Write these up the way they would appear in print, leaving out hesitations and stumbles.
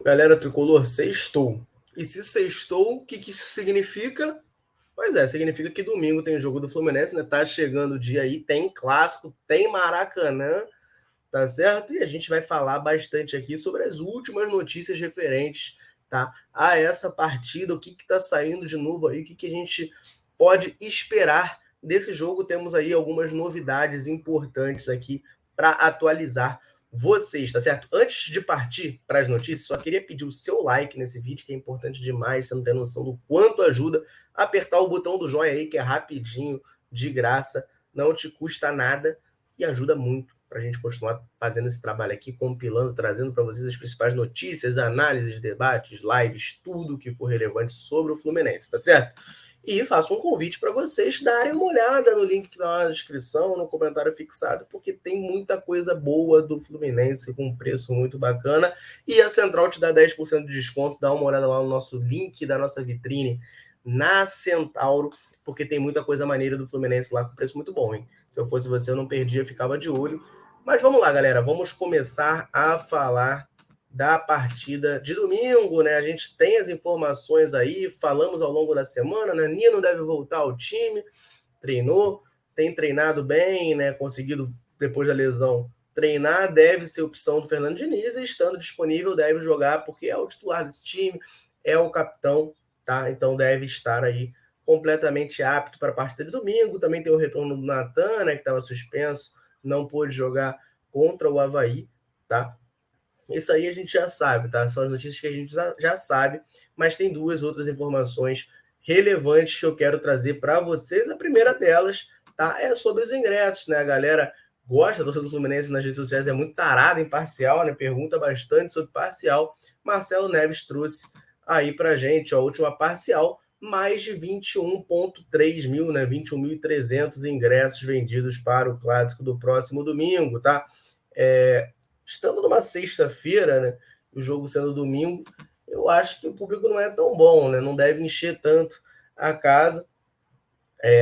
Galera tricolor, sextou. E se sextou, o que isso significa? Pois é, significa que domingo tem o jogo do Fluminense, né? Tá chegando o dia aí, tem clássico, tem Maracanã, tá certo? E a gente vai falar bastante aqui sobre as últimas notícias referentes, tá, a essa partida, o que tá saindo de novo aí, o que a gente pode esperar desse jogo. Temos aí algumas novidades importantes aqui para atualizar vocês, tá certo? Antes de partir para as notícias, só queria pedir o seu like nesse vídeo, que é importante demais, você não tem noção do quanto ajuda. Apertar o botão do joinha aí, que é rapidinho, de graça, não te custa nada e ajuda muito para a gente continuar fazendo esse trabalho aqui, compilando, trazendo para vocês as principais notícias, análises, debates, lives, tudo que for relevante sobre o Fluminense, tá certo? E faço um convite para vocês darem uma olhada no link que está na descrição, no comentário fixado, porque tem muita coisa boa do Fluminense com um preço muito bacana. E a Central te dá 10% de desconto. Dá uma olhada lá no nosso link da nossa vitrine na Centauro, porque tem muita coisa maneira do Fluminense lá com preço muito bom, hein? Se eu fosse você, eu não perdia, ficava de olho. Mas vamos lá, galera, vamos começar a falar da partida de domingo, né? A gente tem as informações aí, falamos ao longo da semana, né? Nino deve voltar ao time, treinou, tem treinado bem, né? Conseguido, depois da lesão, treinar, deve ser opção do Fernando Diniz e estando disponível deve jogar, porque é o titular desse time, é o capitão, tá? Então deve estar aí completamente apto para a partida de domingo. Também tem o retorno do Natan, né, que estava suspenso, não pôde jogar contra o Avaí, tá? Isso aí a gente já sabe, tá? São as notícias que a gente já sabe, mas tem duas outras informações relevantes que eu quero trazer para vocês. A primeira delas, tá, é sobre os ingressos, né? A galera gosta, a torcida do Fluminense nas redes sociais é muito tarada em parcial, né? Pergunta bastante sobre parcial. Marcelo Neves trouxe aí pra gente, ó, a última parcial, mais de 21,3 mil, né? 21.300 ingressos vendidos para o clássico do próximo domingo, tá? Estando numa sexta-feira, né, o jogo sendo domingo, eu acho que o público não é tão bom, né? Não deve encher tanto a casa.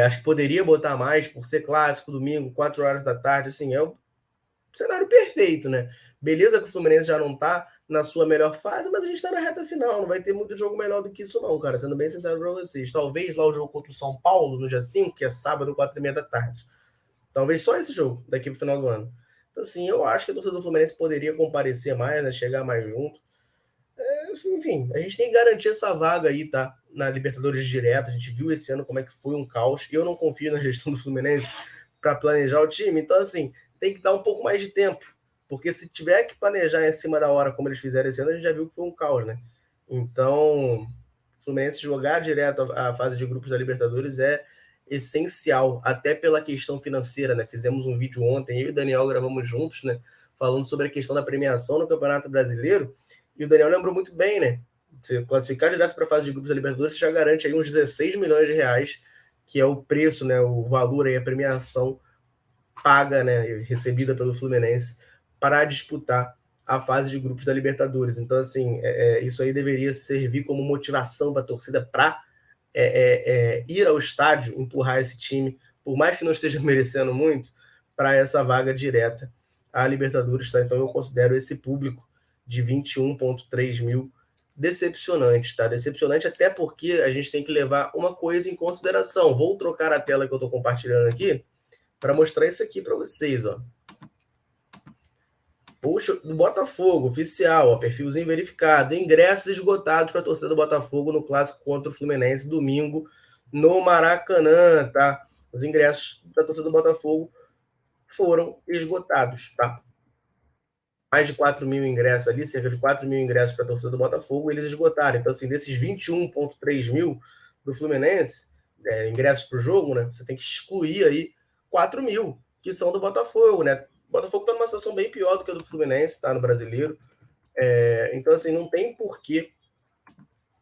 Acho que poderia botar mais por ser clássico, domingo, 4 horas da tarde, assim, é o cenário perfeito, né? Beleza que o Fluminense já não tá na sua melhor fase, mas a gente tá na reta final, não vai ter muito jogo melhor do que isso não, cara, sendo bem sincero pra vocês. Talvez lá o jogo contra o São Paulo, no dia 5, que é sábado, 4h30 da tarde. Talvez só esse jogo, daqui pro final do ano. Então, assim, eu acho que a torcida do Fluminense poderia comparecer mais, né? Chegar mais junto. Enfim, a gente tem que garantir essa vaga aí, tá? Na Libertadores direto. A gente viu esse ano como é que foi um caos. Eu não confio na gestão do Fluminense para planejar o time. Então, assim, tem que dar um pouco mais de tempo. Porque se tiver que planejar em cima da hora, como eles fizeram esse ano, a gente já viu que foi um caos, né? Então, o Fluminense jogar direto a fase de grupos da Libertadores é essencial, até pela questão financeira, né? Fizemos um vídeo ontem, eu e o Daniel gravamos juntos, né? Falando sobre a questão da premiação no Campeonato Brasileiro. E o Daniel lembrou muito bem, né? Se classificar direto para a fase de grupos da Libertadores, você já garante aí uns 16 milhões de reais, que é o preço, né? O valor aí, a premiação paga, né? Recebida pelo Fluminense para disputar a fase de grupos da Libertadores. Então, assim, isso aí deveria servir como motivação para a torcida para ir ao estádio, empurrar esse time, por mais que não esteja merecendo muito, para essa vaga direta à Libertadores. Tá? Então eu considero esse público de 21,3 mil decepcionante, tá? Decepcionante até porque a gente tem que levar uma coisa em consideração. Vou trocar a tela que eu estou compartilhando aqui para mostrar isso aqui para vocês, ó. Puxa, do Botafogo, oficial, ó, perfilzinho verificado. Ingressos esgotados para a torcida do Botafogo no clássico contra o Fluminense, domingo, no Maracanã, tá? Os ingressos da torcida do Botafogo foram esgotados, tá? Mais de 4 mil ingressos ali, cerca de 4 mil ingressos para a torcida do Botafogo, eles esgotaram. Então, assim, desses 21,3 mil do Fluminense, ingressos para o jogo, né? Você tem que excluir aí 4 mil, que são do Botafogo, né? O Botafogo está numa situação bem pior do que a do Fluminense, tá? No brasileiro. Então, assim, não tem porquê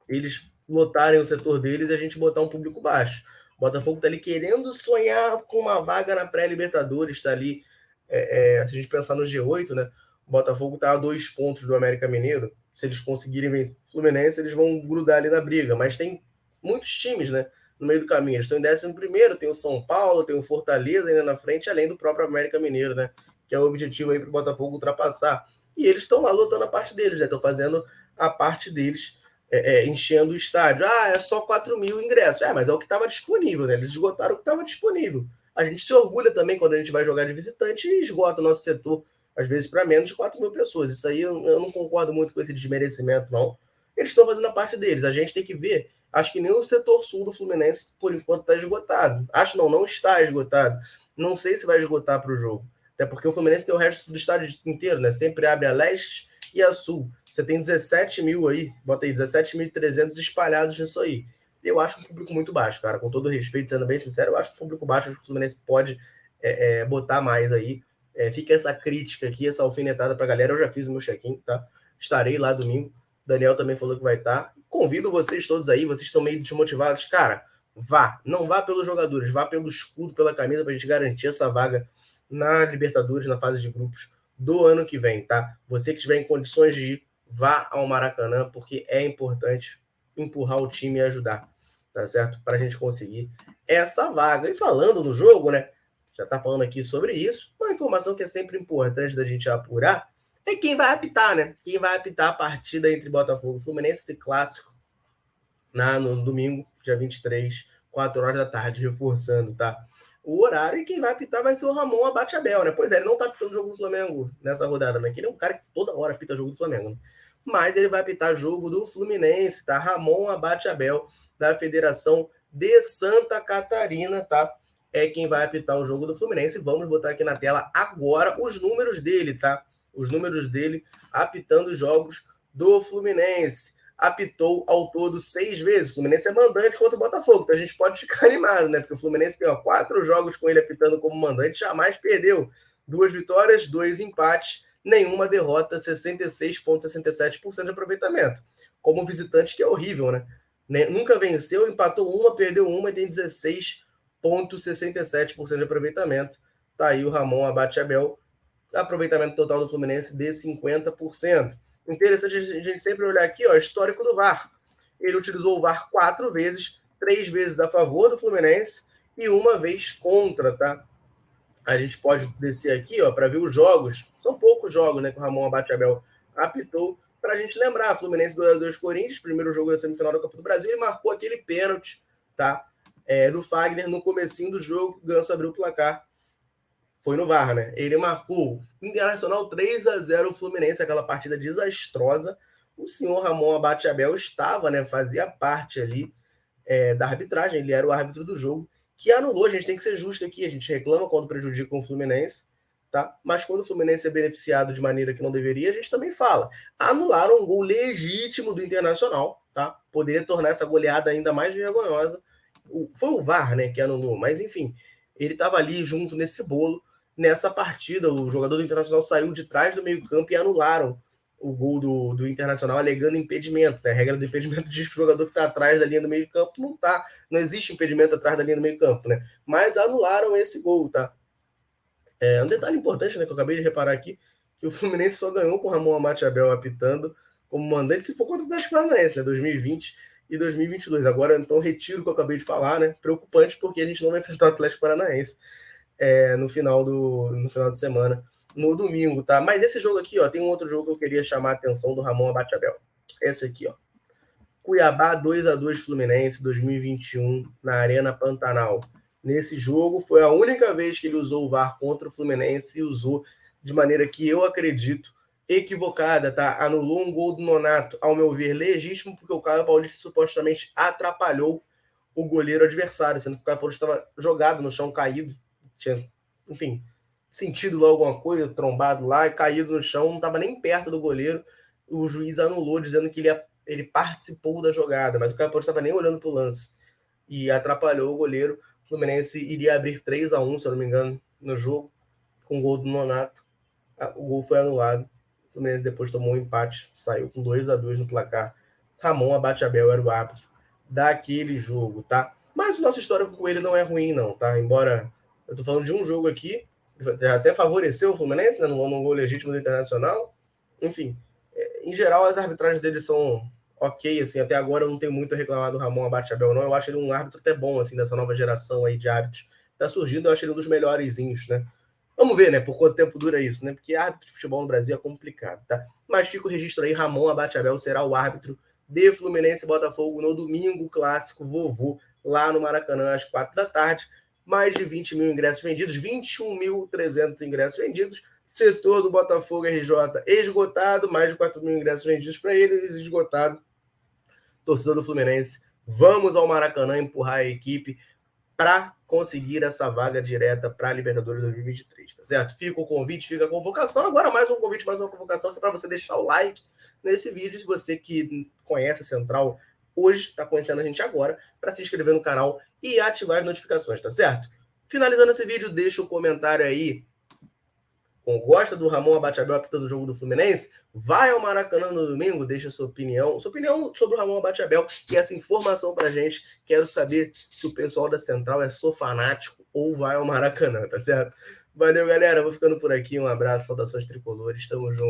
eles lotarem o setor deles e a gente botar um público baixo. O Botafogo está ali querendo sonhar com uma vaga na pré-Libertadores, está ali. Se a gente pensar no G8, né? O Botafogo está a 2 pontos do América Mineiro. Se eles conseguirem vencer o Fluminense, eles vão grudar ali na briga. Mas tem muitos times, né? No meio do caminho. Eles estão em 11º, tem o São Paulo, tem o Fortaleza ainda na frente, além do próprio América Mineiro, né? Que é o objetivo aí para o Botafogo ultrapassar E eles estão lá lotando a parte deles, né? Estão fazendo a parte deles, enchendo o estádio. Ah, é só 4 mil ingressos. Mas é o que estava disponível, né? Eles esgotaram o que estava disponível. A gente se orgulha também quando a gente vai jogar de visitante e esgota o nosso setor, às vezes, para menos de 4 mil pessoas. Isso aí eu não concordo muito com esse desmerecimento, não. Eles estão fazendo a parte deles. A gente tem que ver. Acho que nem o setor sul do Fluminense, por enquanto, está esgotado. Acho não está esgotado. Não sei se vai esgotar para o jogo. Até porque o Fluminense tem o resto do estádio inteiro, né? Sempre abre a leste e a sul. Você tem 17 mil aí, bota aí, 17.300 espalhados nisso aí. Eu acho um público muito baixo, cara. Com todo respeito, sendo bem sincero, eu acho um público baixo. Acho que o Fluminense pode botar mais aí. Fica essa crítica aqui, essa alfinetada pra galera. Eu já fiz o meu check-in, tá? Estarei lá domingo. Daniel também falou que vai estar. Convido vocês todos aí, vocês estão meio desmotivados. Cara, vá. Não vá pelos jogadores, vá pelo escudo, pela camisa, pra gente garantir essa vaga na Libertadores, na fase de grupos do ano que vem, tá? Você que tiver em condições de ir, vá ao Maracanã, porque é importante empurrar o time e ajudar, tá certo? Para a gente conseguir essa vaga. E falando no jogo, né? Já tá falando aqui sobre isso. Uma informação que é sempre importante da gente apurar é quem vai apitar, né? Quem vai apitar a partida entre Botafogo e Fluminense, esse clássico, no domingo, dia 23, 4 horas da tarde, reforçando, tá? O horário, e quem vai apitar vai ser o Ramon Abate Abel, né? Pois é, ele não tá apitando o jogo do Flamengo nessa rodada, né? Que ele é um cara que toda hora apita jogo do Flamengo, né? Mas ele vai apitar jogo do Fluminense, tá? Ramon Abate Abel, da Federação de Santa Catarina, tá? É quem vai apitar o jogo do Fluminense. Vamos botar aqui na tela agora os números dele, tá? Os números dele apitando os jogos do Fluminense. Apitou ao todo 6 vezes. O Fluminense é mandante contra o Botafogo, então a gente pode ficar animado, né? Porque o Fluminense tem 4 jogos com ele apitando como mandante, jamais perdeu. 2 vitórias, 2 empates, nenhuma derrota, 66,67% de aproveitamento. Como visitante, que é horrível, né? Nunca venceu, empatou uma, perdeu uma e tem 16,67% de aproveitamento. Tá aí o Ramon Abate Abel, aproveitamento total do Fluminense de 50%. Interessante a gente sempre olhar aqui, ó, histórico do VAR. Ele utilizou o VAR 4 vezes, 3 vezes a favor do Fluminense e uma vez contra, tá? A gente pode descer aqui, ó, para ver os jogos. São poucos jogos, né, que o Ramon Abate Abel apitou. Para a gente lembrar, Fluminense 2x2 Corinthians, primeiro jogo da semifinal da Copa do Brasil, ele marcou aquele pênalti, tá? Do Fagner no comecinho do jogo, o Ganso abriu o placar. Foi no VAR, né? Ele marcou Internacional 3x0 o Fluminense, aquela partida desastrosa. O senhor Ramon Abate Abel estava, né? Fazia parte ali da arbitragem, ele era o árbitro do jogo, que anulou. A gente tem que ser justo aqui, a gente reclama quando prejudica o Fluminense, tá? Mas quando o Fluminense é beneficiado de maneira que não deveria, a gente também fala. Anularam um gol legítimo do Internacional, tá? Poderia tornar essa goleada ainda mais vergonhosa. Foi o VAR, né, que anulou, mas enfim, ele estava ali junto nesse bolo. Nessa partida, o jogador do Internacional saiu de trás do meio-campo e anularam o gol do Internacional, alegando impedimento, né? A regra do impedimento diz que o jogador que está atrás da linha do meio-campo não tá, não existe impedimento atrás da linha do meio-campo, né? Mas anularam esse gol, tá? Um detalhe importante, né, que eu acabei de reparar aqui, que o Fluminense só ganhou com o Ramon Amate Abel apitando como mandante, se for contra o Atlético Paranaense, né? 2020 e 2022. Agora, então, retiro o que eu acabei de falar, né? Preocupante, porque a gente não vai enfrentar o Atlético Paranaense no final de semana, no domingo, tá? Mas esse jogo aqui, ó, tem um outro jogo que eu queria chamar a atenção do Ramon Abate Abel. Esse aqui, ó. Cuiabá 2x2 Fluminense 2021 na Arena Pantanal. Nesse jogo foi a única vez que ele usou o VAR contra o Fluminense e usou de maneira que eu acredito equivocada, tá? Anulou um gol do Nonato, ao meu ver, legítimo, porque o Caio Paulista supostamente atrapalhou o goleiro adversário, sendo que o Caio Paulista estava jogado no chão, caído, tinha, enfim, sentido lá alguma coisa, trombado lá e caído no chão, não estava nem perto do goleiro. O juiz anulou, dizendo que ele participou da jogada, mas o Caio Paulista estava nem olhando para o lance e atrapalhou o goleiro. O Fluminense iria abrir 3x1, se eu não me engano, no jogo, com o gol do Nonato. O gol foi anulado. O Fluminense depois tomou um empate, saiu com 2x2 no placar. Ramon Abate Abel era o árbitro daquele jogo, tá? Mas o nosso histórico com ele não é ruim, não, tá? Embora eu tô falando de um jogo aqui, até favoreceu o Fluminense, né? No gol legítimo do Internacional. Enfim, em geral, as arbitragens dele são ok, assim, até agora eu não tenho muito a reclamar do Ramon Abate Abel, não. Eu acho ele um árbitro até bom, assim, dessa nova geração aí de árbitros. Tá surgindo, eu acho ele um dos melhorzinhos, né? Vamos ver, né, por quanto tempo dura isso, né? Porque árbitro de futebol no Brasil é complicado, tá? Mas fica o registro aí, Ramon Abate-Abel será o árbitro de Fluminense e Botafogo no domingo clássico vovô, lá no Maracanã, às 4 da tarde. Mais de 20 mil ingressos vendidos, 21.300 ingressos vendidos. Setor do Botafogo RJ esgotado, mais de 4 mil ingressos vendidos para eles, esgotado. Torcedor do Fluminense, vamos ao Maracanã empurrar a equipe para conseguir essa vaga direta para a Libertadores 2023, tá certo? Fica o convite, fica a convocação. Agora mais um convite, mais uma convocação que é para você deixar o like nesse vídeo. Se você que conhece a Central hoje, está conhecendo a gente agora, para se inscrever no canal e ativar as notificações, tá certo? Finalizando esse vídeo, deixa o comentário aí. Gosta do Ramon Abate-Abel apitando o jogo do Fluminense? Vai ao Maracanã no domingo, deixa sua opinião sobre o Ramon Abate-Abel e essa informação pra gente. Quero saber se o pessoal da Central é fanático ou vai ao Maracanã, tá certo? Valeu, galera. Vou ficando por aqui. Um abraço, saudações tricolores. Tamo junto.